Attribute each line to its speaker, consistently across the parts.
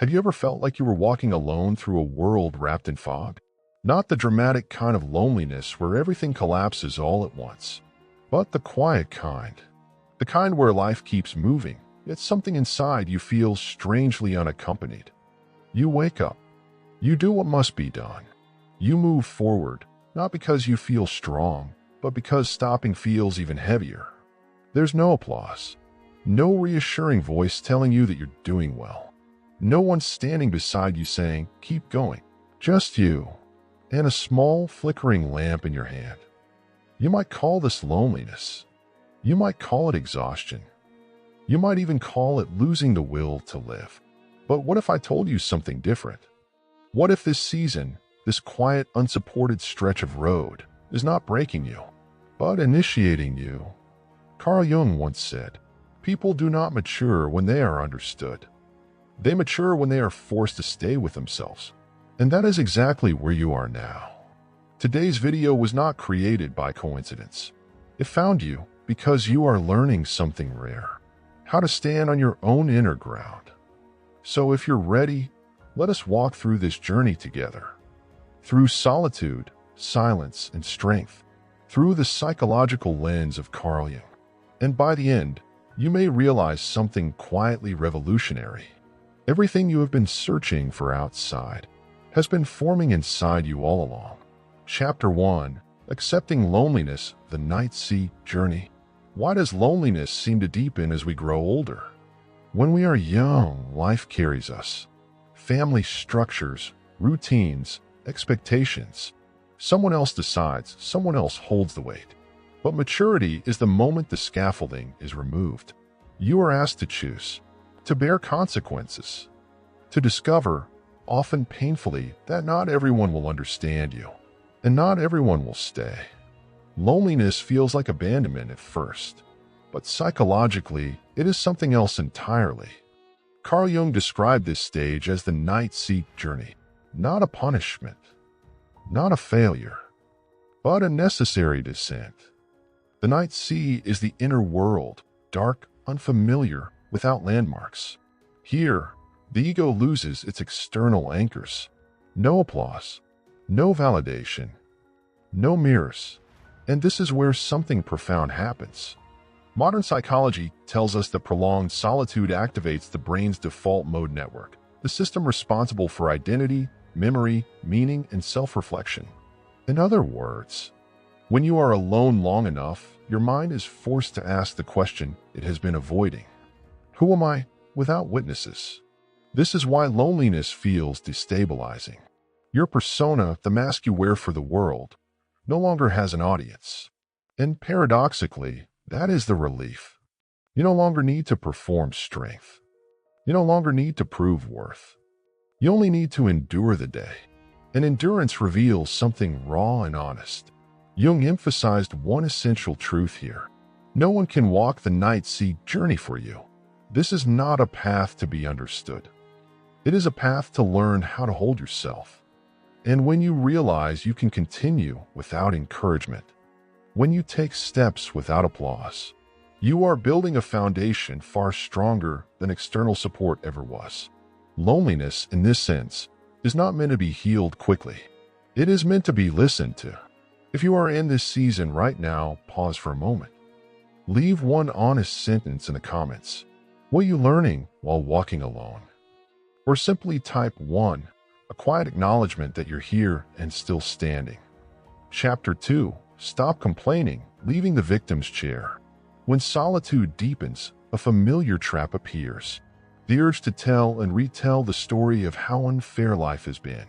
Speaker 1: Have you ever felt like you were walking alone through a world wrapped in fog? Not the dramatic kind of loneliness where everything collapses all at once, but the quiet kind. The kind where life keeps moving, yet something inside you feels strangely unaccompanied. You wake up. You do what must be done. You move forward, not because you feel strong, but because stopping feels even heavier. There's no applause. No reassuring voice telling you that you're doing well. No one standing beside you saying, keep going. Just you, and a small flickering lamp in your hand. You might call this loneliness. You might call it exhaustion. You might even call it losing the will to live. But what if I told you something different? What if this season, this quiet, unsupported stretch of road, is not breaking you, but initiating you? Carl Jung once said, people do not mature when they are understood. They mature when they are forced to stay with themselves. And that is exactly where you are now. Today's video was not created by coincidence. It found you because you are learning something rare. How to stand on your own inner ground. So if you're ready, let us walk through this journey together. Through solitude, silence, and strength. Through the psychological lens of Carl Jung. And by the end, you may realize something quietly revolutionary. Everything you have been searching for outside has been forming inside you all along. Chapter 1. Accepting Loneliness, the Night Sea Journey. Why does loneliness seem to deepen as we grow older? When we are young, life carries us. Family structures, routines, expectations. Someone else decides, someone else holds the weight. But maturity is the moment the scaffolding is removed. You are asked to choose, to bear consequences, to discover, often painfully, that not everyone will understand you, and not everyone will stay. Loneliness feels like abandonment at first, but psychologically, it is something else entirely. Carl Jung described this stage as the night sea journey, not a punishment, not a failure, but a necessary descent. The night sea is the inner world, dark, unfamiliar, without landmarks. Here, the ego loses its external anchors. No applause, no validation, no mirrors. And this is where something profound happens. Modern psychology tells us that prolonged solitude activates the brain's default mode network, the system responsible for identity, memory, meaning, and self-reflection. In other words, when you are alone long enough, your mind is forced to ask the question it has been avoiding. Who am I without witnesses? This is why loneliness feels destabilizing. Your persona, the mask you wear for the world, no longer has an audience. And paradoxically, that is the relief. You no longer need to perform strength. You no longer need to prove worth. You only need to endure the day. And endurance reveals something raw and honest. Jung emphasized one essential truth here. No one can walk the night sea journey for you. This is not a path to be understood. It is a path to learn how to hold yourself. And when you realize you can continue without encouragement, when you take steps without applause, you are building a foundation far stronger than external support ever was. Loneliness, in this sense, is not meant to be healed quickly. It is meant to be listened to. If you are in this season right now, pause for a moment. Leave one honest sentence in the comments. What are you learning while walking alone? Or simply type 1, a quiet acknowledgement that you're here and still standing. Chapter 2. Stop complaining, leaving the victim's chair. When solitude deepens, a familiar trap appears. The urge to tell and retell the story of how unfair life has been.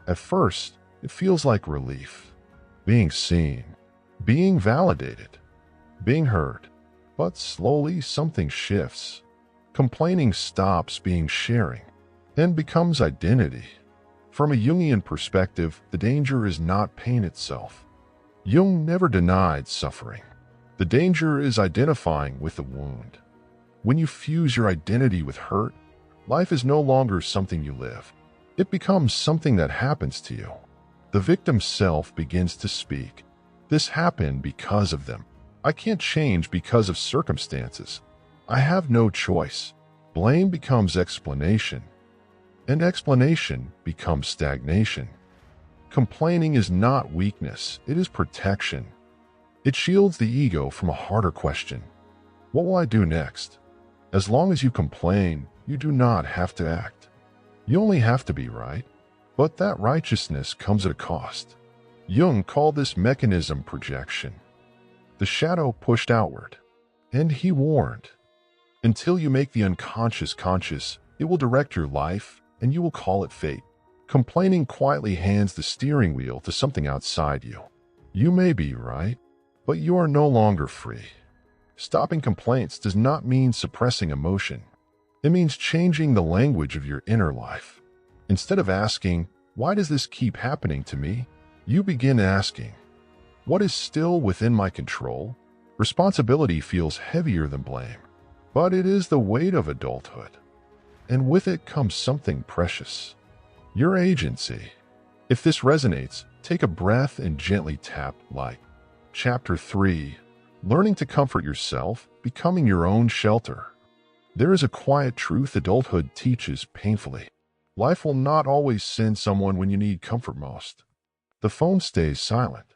Speaker 1: At first, it feels like relief. Being seen, being validated, being heard. But slowly something shifts. Complaining stops being sharing and becomes identity. From a Jungian perspective, the danger is not pain itself. Jung never denied suffering. The danger is identifying with the wound. When you fuse your identity with hurt, life is no longer something you live. It becomes something that happens to you. The victim's self begins to speak. This happened because of them. I can't change because of circumstances. I have no choice. Blame becomes explanation. and explanation becomes stagnation. Complaining is not weakness, it is protection. It shields the ego from a harder question. What will I do next? As long as you complain, you do not have to act. You only have to be right. But that righteousness comes at a cost. Jung called this mechanism projection. The shadow pushed outward. And he warned, until you make the unconscious conscious, it will direct your life, and you will call it fate. Complaining quietly hands the steering wheel to something outside you. You may be right, but you are no longer free. Stopping complaints does not mean suppressing emotion. It means changing the language of your inner life. Instead of asking, why does this keep happening to me? You begin asking, what is still within my control? Responsibility feels heavier than blame, but it is the weight of adulthood. And with it comes something precious. Your agency. If this resonates, take a breath and gently tap like. Chapter 3. Learning to comfort yourself, becoming your own shelter. There is a quiet truth adulthood teaches painfully. Life will not always send someone when you need comfort most. The phone stays silent.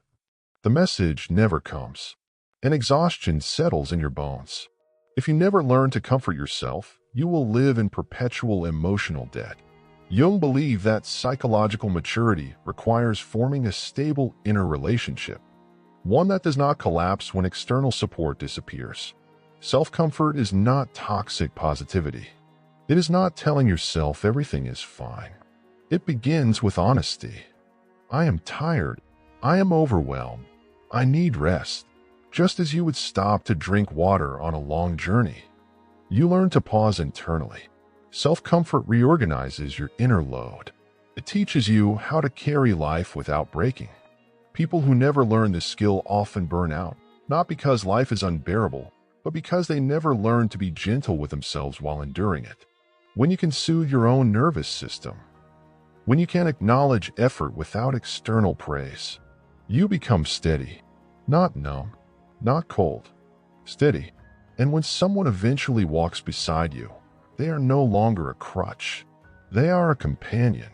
Speaker 1: The message never comes. And exhaustion settles in your bones. If you never learn to comfort yourself, you will live in perpetual emotional debt. Jung believed that psychological maturity requires forming a stable inner relationship, one that does not collapse when external support disappears. Self-comfort is not toxic positivity. It is not telling yourself everything is fine. It begins with honesty. I am tired. I am overwhelmed. I need rest. Just as you would stop to drink water on a long journey. You learn to pause internally. Self-comfort reorganizes your inner load. It teaches you how to carry life without breaking. People who never learn this skill often burn out, not because life is unbearable, but because they never learn to be gentle with themselves while enduring it. When you can soothe your own nervous system, when you can acknowledge effort without external praise, you become steady, not numb, not cold, steady. And when someone eventually walks beside you, they are no longer a crutch. They are a companion.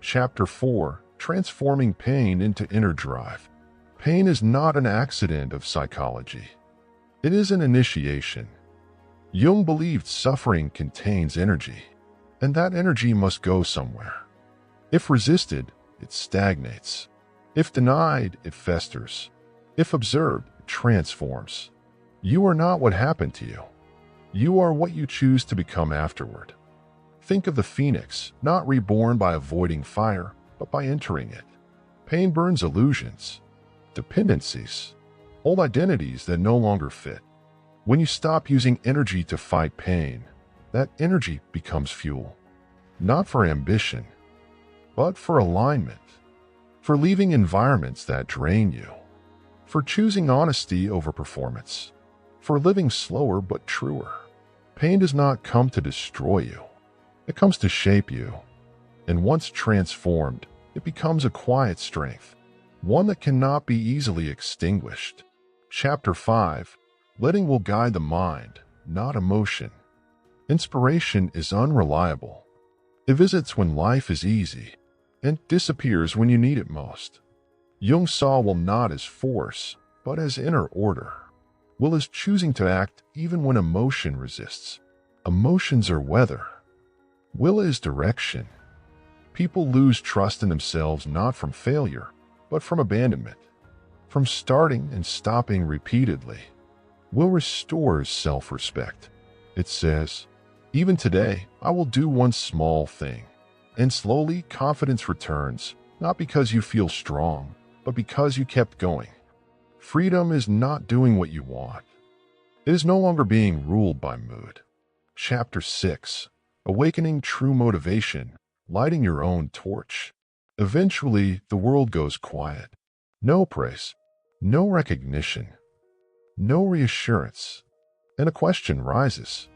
Speaker 1: Chapter 4. Transforming pain into inner drive. Pain is not an accident of psychology. It is an initiation. Jung believed suffering contains energy, and that energy must go somewhere. If resisted, it stagnates. If denied, it festers. If observed, it transforms. You are not what happened to you. You are what you choose to become afterward. Think of the phoenix, not reborn by avoiding fire, but by entering it. Pain burns illusions, dependencies, old identities that no longer fit. When you stop using energy to fight pain, that energy becomes fuel. Not for ambition, but for alignment. For leaving environments that drain you. For choosing honesty over performance. For living slower but truer. Pain does not come to destroy you. It comes to shape you. And once transformed, it becomes a quiet strength, one that cannot be easily extinguished. Chapter 5. Letting will guide the mind, not emotion. Inspiration is unreliable. It visits when life is easy, and disappears when you need it most. Jung saw will not as force, but as inner order. Will is choosing to act even when emotion resists. Emotions are weather. Will is direction. People lose trust in themselves not from failure, but from abandonment. From starting and stopping repeatedly. Will restores self-respect. It says, even today, I will do one small thing. And slowly, confidence returns, not because you feel strong, but because you kept going. Freedom is not doing what you want. It is no longer being ruled by mood. Chapter 6. Awakening true motivation, lighting your own torch. Eventually, the world goes quiet. No praise, no recognition, no reassurance. And a question rises.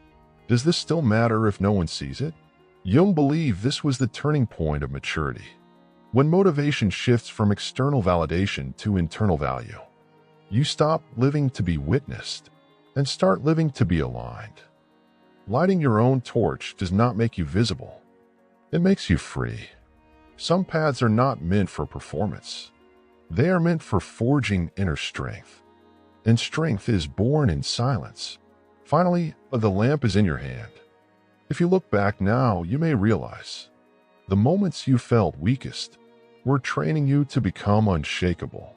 Speaker 1: Does this still matter if no one sees it? Jung believed this was the turning point of maturity. When motivation shifts from external validation to internal value, you stop living to be witnessed and start living to be aligned. Lighting your own torch does not make you visible. It makes you free. Some paths are not meant for performance. They are meant for forging inner strength. And strength is born in silence. Finally, the lamp is in your hand. If you look back now, you may realize the moments you felt weakest were training you to become unshakable.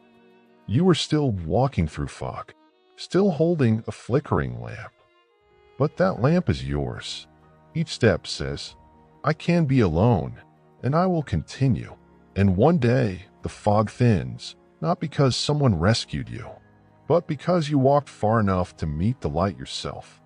Speaker 1: You were still walking through fog, still holding a flickering lamp. But that lamp is yours. Each step says, I can be alone, and I will continue. And one day, the fog thins, not because someone rescued you, but because you walked far enough to meet the light yourself.